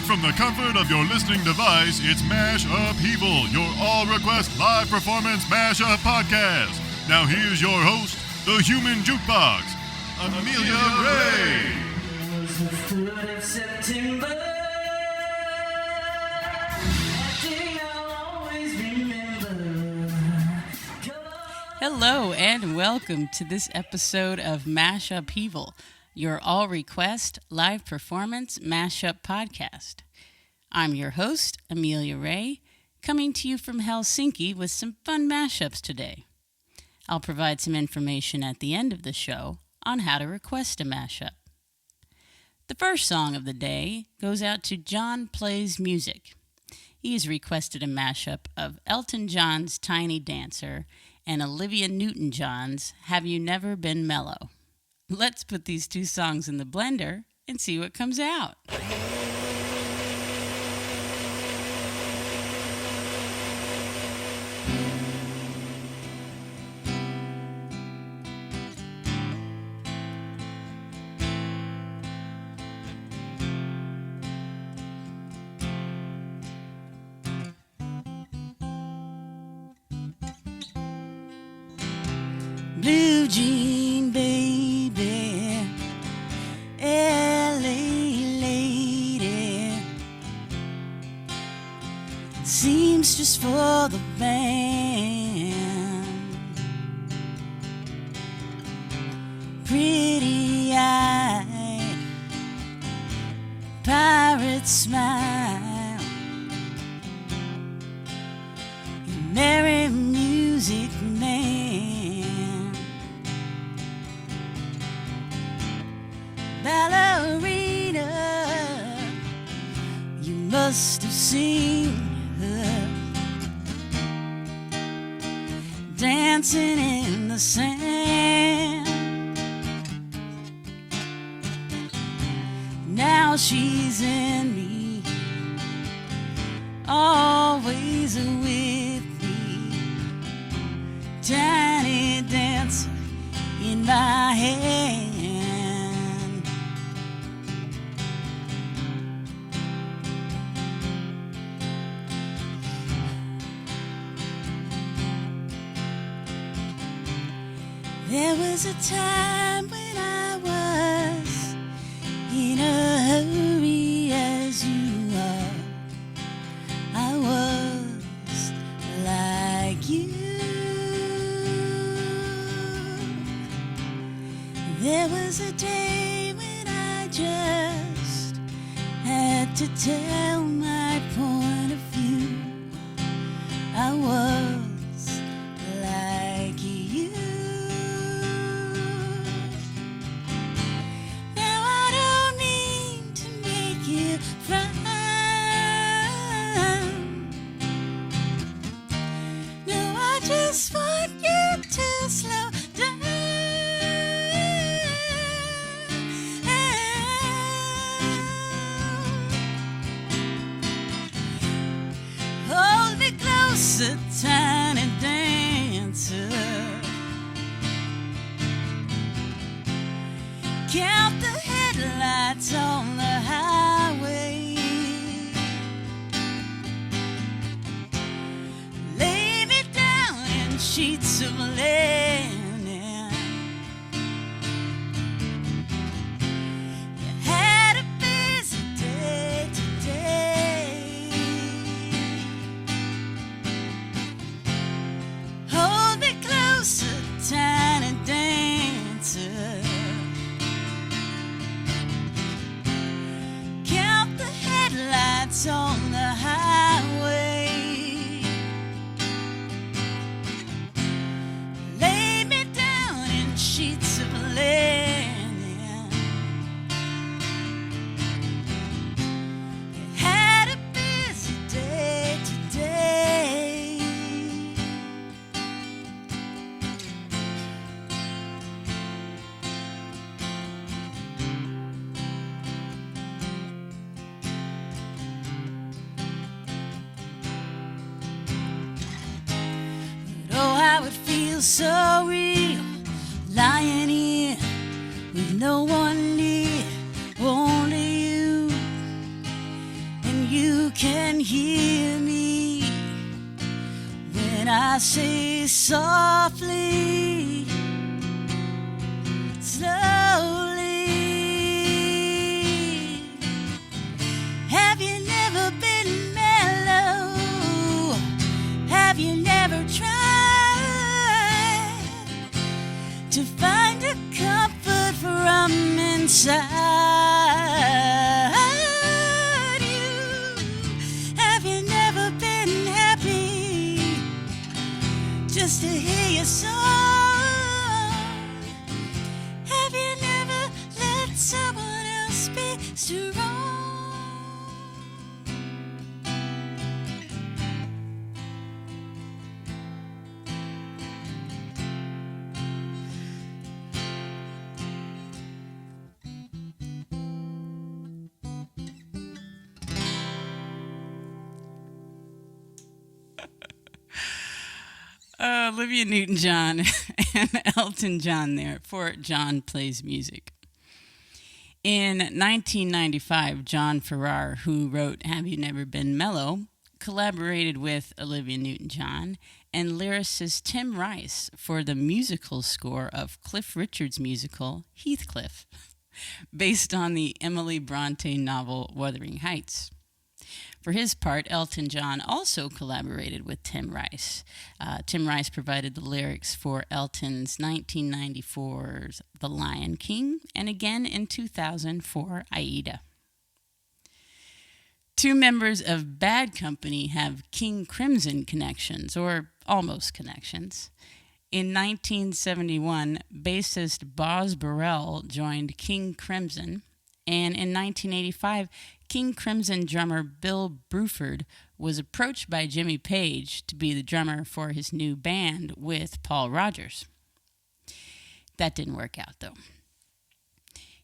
from the comfort of your listening device, it's MashUpheaval, your all-request live performance mashup podcast. Now here's your host, the human jukebox, Amelia Ray. It was the 3rd of September. That day I'll always remember. Hello and welcome to this episode of MashUpheaval, your all-request live performance mashup podcast. I'm your host, Amelia Ray, coming to you from Helsinki with some fun mashups today. I'll provide some information at the end of the show on how to request a mashup. The first song of the day goes out to John Plays Music. He has requested a mashup of Elton John's Tiny Dancer and Olivia Newton-John's Have You Never Been Mellow. Let's put these two songs in the blender and see what comes out. Blue jean baby, LA lady, seamstress for the band, pretty eyed, pirate smile, merry music man. Ballerina, you must have seen her dancing in the sand. Now she's in me, always with me, tiny dancer in my hand. There was a time when I was in a hurry as you are. I was like you. There was a day when I just had to tell my point of view. I was like you. Now I don't mean to make you frown. No, I just want you to slow down. Hold me closer, tiny dancer. Count the headlights on the highway. Lay me down in sheets of linen. You had a busy day today. Hold me closer, tiny dancer. Count the headlights on the highway. Lay me down in sheets of linen. You had a busy day today. But oh, how it feels so real, lying here with no one near, only you. softly, slowly. Have you never been mellow? Have you never tried to find a comfort from inside you? Have you never been happy just to hear your song? Have you never let someone else be strong? Olivia Newton-John and Elton John there for John Plays Music. In 1995, John Farrar, who wrote Have You Never Been Mellow, collaborated with Olivia Newton-John and lyricist Tim Rice for the musical score of Cliff Richard's musical Heathcliff, based on the Emily Bronte novel Wuthering Heights. For his part, Elton John also collaborated with Tim Rice. Tim Rice provided the lyrics for Elton's 1994's The Lion King, and again in 2004, Aida. Two members of Bad Company have King Crimson connections, or almost connections. In 1971, bassist Boz Burrell joined King Crimson, and in 1985, King Crimson drummer Bill Bruford was approached by Jimmy Page to be the drummer for his new band with Paul Rodgers. That didn't work out, though.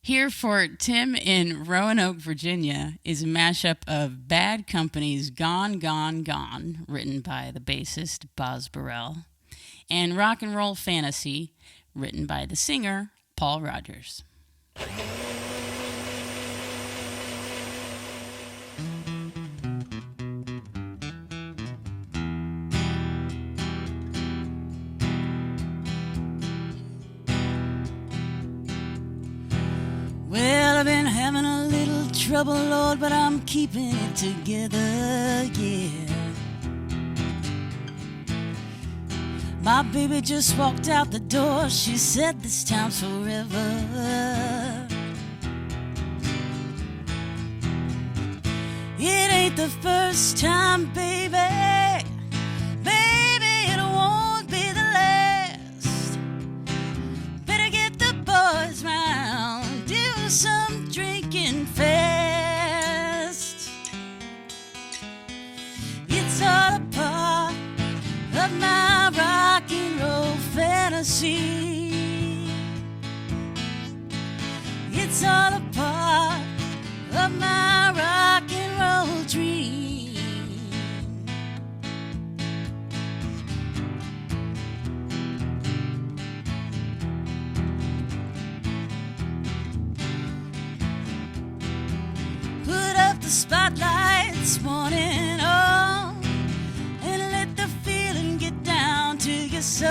Here for Tim in Roanoke, Virginia, is a mashup of Bad Company's Gone, Gone, Gone, written by the bassist Boz Burrell, and Rock and Roll Fantasy, written by the singer Paul Rodgers. Well, I've been having a little trouble, Lord, but I'm keeping it together, yeah. My baby just walked out the door. She said this time's forever. It ain't the first time, baby. Baby, it won't be the last. Better get the boys round, do some drinking fast. It's all a part of my rock and roll fantasy. It's all a part of my rock and roll dream. Put up the spotlights, one and all, and let the feeling get down to your soul.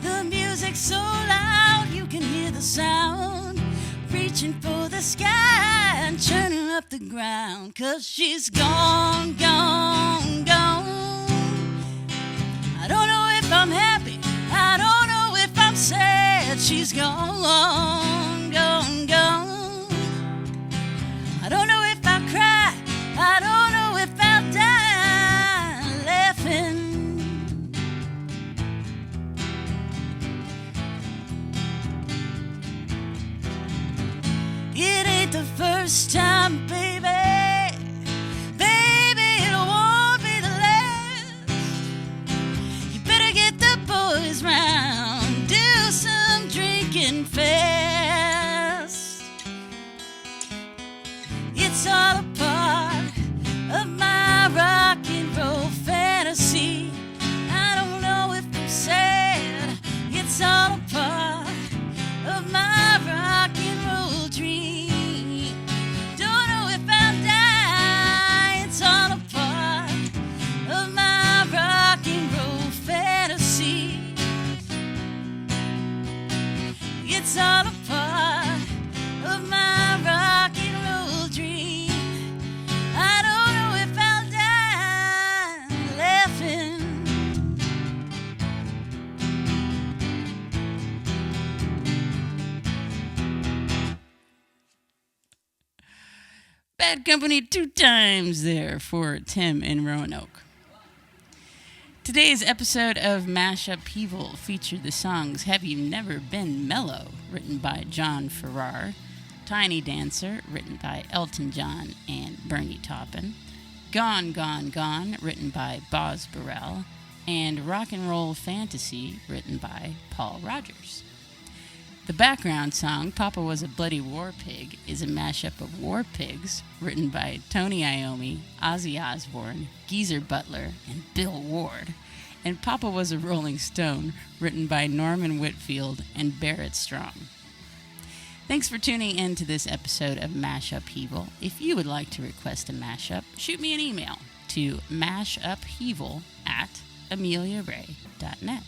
The music's so loud you can hear the sound, reaching for the sky and churning up the ground. 'Cause she's gone, gone, gone. I don't know if I'm happy, I don't know if I'm sad. She's gone, gone, gone. I don't know if I'll cry, I don't know if I'll die laughing. It ain't the first time, baby. Baby, it won't be the last. You better get the boys round, do some drinking fast. It's all a part of my rock and roll fantasy. I don't know if I'm sad. It's all a part of my rock and roll dream. Don't know if I'm It's all a part of my rock and roll dream. I don't know if I'll die laughing. Bad company 2 times there for Tim in Roanoke. Today's episode of MashUpheaval featured the songs Have You Never Been Mellow, written by John Farrar, Tiny Dancer, written by Elton John and Bernie Taupin, Gone, Gone, Gone, written by Boz Burrell, and Rock and Roll Fantasy, written by Paul Rodgers. The background song, Papa Was a Bloody War Pig, is a mashup of War Pigs, written by Tony Iommi, Ozzy Osbourne, Geezer Butler, and Bill Ward, and Papa Was a Rolling Stone, written by Norman Whitfield and Barrett Strong. Thanks for tuning in to this episode of MashUpheaval. If you would like to request a mashup, shoot me an email to mashupheaval@ameliaray.net.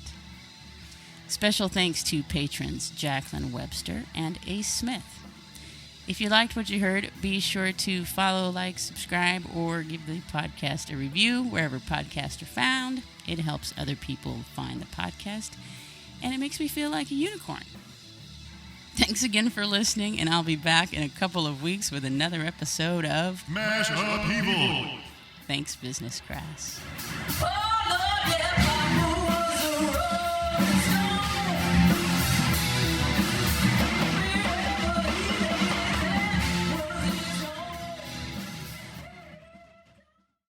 Special thanks to patrons Jacqueline Webster and Ace Smith. If you liked what you heard, be sure to follow, like, subscribe, or give the podcast a review wherever podcasts are found. It helps other people find the podcast, and it makes me feel like a unicorn. Thanks again for listening, and I'll be back in a couple of weeks with another episode of MashUpheaval. Thanks, Business Grass. Oh!